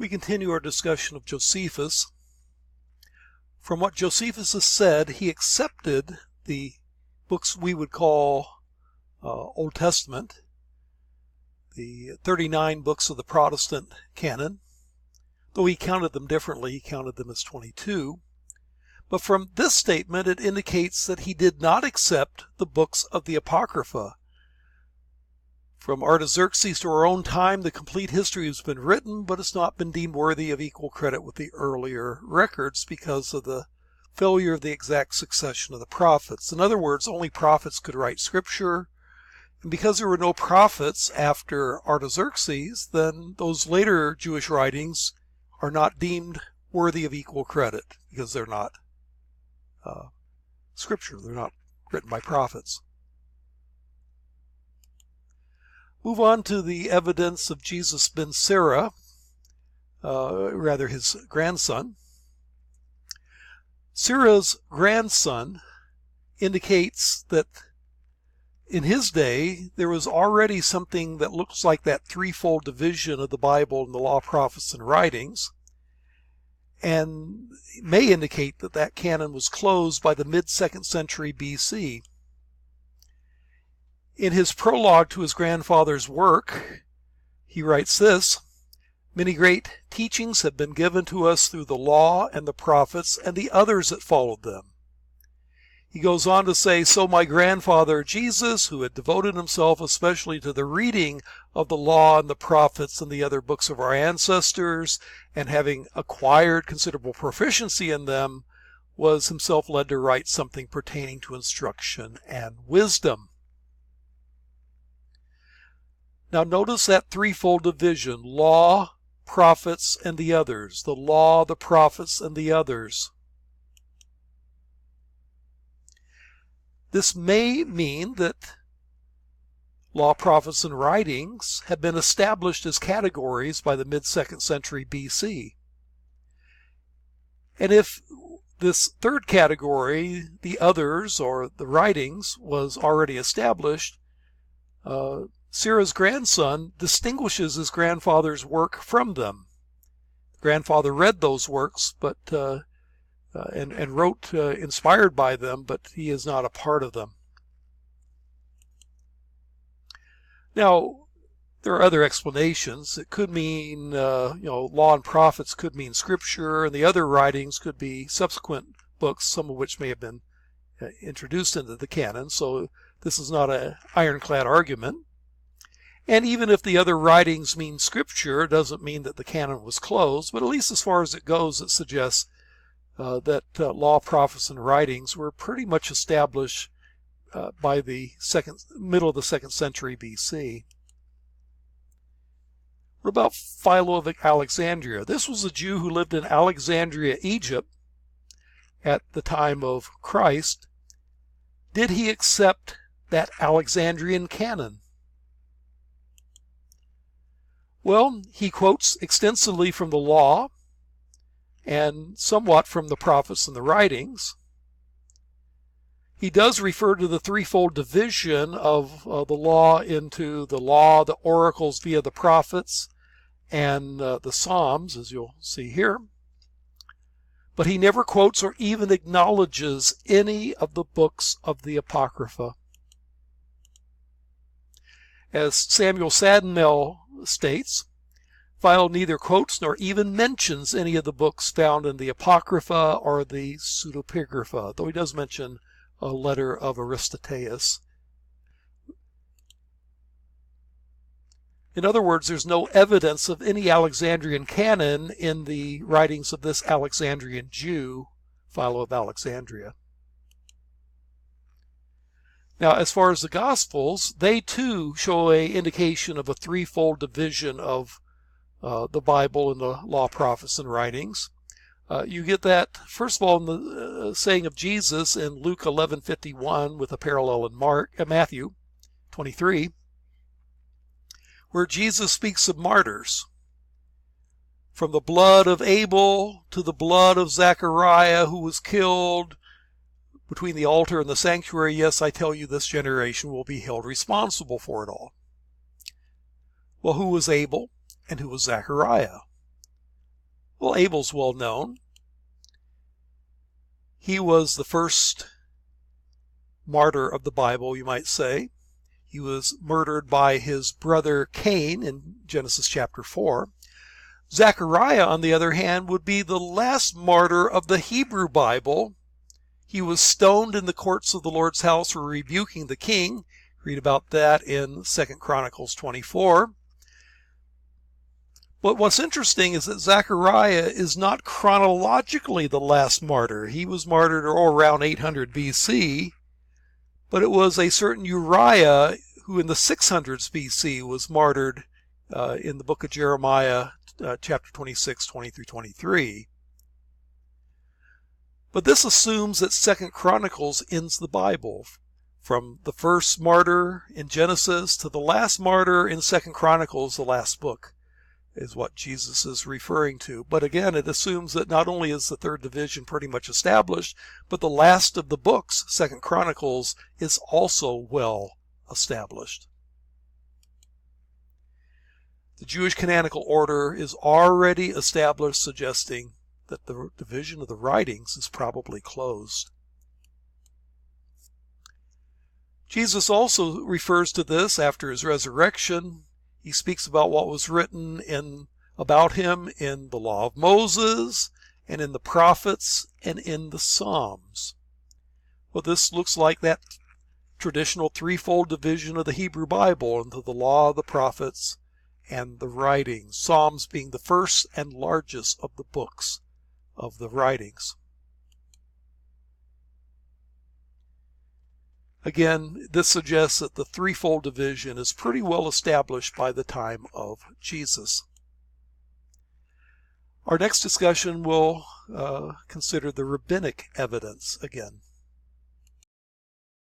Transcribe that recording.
We continue our discussion of Josephus. From what Josephus has said, he accepted the books we would call Old Testament, the 39 books of the Protestant canon, though he counted them differently. He counted them as 22. But from this statement, it indicates that he did not accept the books of the Apocrypha. From Artaxerxes to our own time, the complete history has been written, but it's not been deemed worthy of equal credit with the earlier records because of the failure of the exact succession of the prophets. In other words, only prophets could write scripture, and because there were no prophets after Artaxerxes, then those later Jewish writings are not deemed worthy of equal credit because they're not scripture. They're not written by prophets. Move on to the evidence of Jesus ben Sarah, rather his grandson. Sarah's grandson indicates that in his day there was already something that looks like that threefold division of the Bible and the law, prophets, and writings, and may indicate that that canon was closed by the mid-2nd century BC. In his prologue to his grandfather's work, he writes this: "Many great teachings have been given to us through the law and the prophets and the others that followed them." He goes on to say, "So my grandfather Jesus, who had devoted himself especially to the reading of the law and the prophets and the other books of our ancestors, and having acquired considerable proficiency in them, was himself led to write something pertaining to instruction and wisdom." Now notice that threefold division: law, prophets, and the others. The law, the prophets, and the others. This may mean that law, prophets, and writings have been established as categories by the mid-2nd century BC. And if this third category, the others or the writings, was already established, Sarah's grandson distinguishes his grandfather's work from them. Grandfather read those works, but and wrote inspired by them, but he is not a part of them. Now, there are other explanations. It could mean, law and prophets could mean scripture, and the other writings could be subsequent books, some of which may have been introduced into the canon. So this is not an ironclad argument. And even if the other writings mean scripture, it doesn't mean that the canon was closed, but at least as far as it goes, it suggests that law, prophets, and writings were pretty much established by the middle of the 2nd century BC. What about Philo of Alexandria? This was a Jew who lived in Alexandria, Egypt, at the time of Christ. Did he accept that Alexandrian canon? Well, he quotes extensively from the law and somewhat from the prophets and the writings. He does refer to the threefold division of the law into the law, the oracles via the prophets, and the Psalms, as you'll see here. But he never quotes or even acknowledges any of the books of the Apocrypha. As Samuel Sadnell states, Philo neither quotes nor even mentions any of the books found in the Apocrypha or the Pseudepigrapha, though he does mention a letter of Aristeaeus. In other words, there's no evidence of any Alexandrian canon in the writings of this Alexandrian Jew, Philo of Alexandria. Now, as far as the Gospels, they too show an indication of a threefold division of the Bible and the law, prophets, and writings. You get that, first of all, in the saying of Jesus in Luke 11:51, with a parallel in Matthew 23, where Jesus speaks of martyrs. From the blood of Abel to the blood of Zechariah, who was killed between the altar and the sanctuary, yes, I tell you, this generation will be held responsible for it all. Well, who was Abel and who was Zechariah? Well, Abel's well known. He was the first martyr of the Bible, you might say. He was murdered by his brother Cain in Genesis chapter 4. Zechariah, on the other hand, would be the last martyr of the Hebrew Bible. He was stoned in the courts of the Lord's house for rebuking the king. Read about that in 2 Chronicles 24. But what's interesting is that Zechariah is not chronologically the last martyr. He was martyred around 800 BC, but it was a certain Uriah who in the 600s BC was martyred in the book of Jeremiah, chapter 26, 20 through 23. But this assumes that 2 Chronicles ends the Bible. From the first martyr in Genesis to the last martyr in 2 Chronicles, the last book, is what Jesus is referring to. But again, it assumes that not only is the third division pretty much established, but the last of the books, 2 Chronicles, is also well established. The Jewish canonical order is already established, suggesting that the division of the writings is probably closed. Jesus also refers to this after his resurrection. He speaks about what was written about him in the law of Moses and in the prophets and in the Psalms. Well, this looks like that traditional threefold division of the Hebrew Bible into the law, the prophets, and the writings. Psalms being the first and largest of the books of the writings. Again, this suggests that the threefold division is pretty well established by the time of Jesus. Our next discussion will consider the rabbinic evidence again.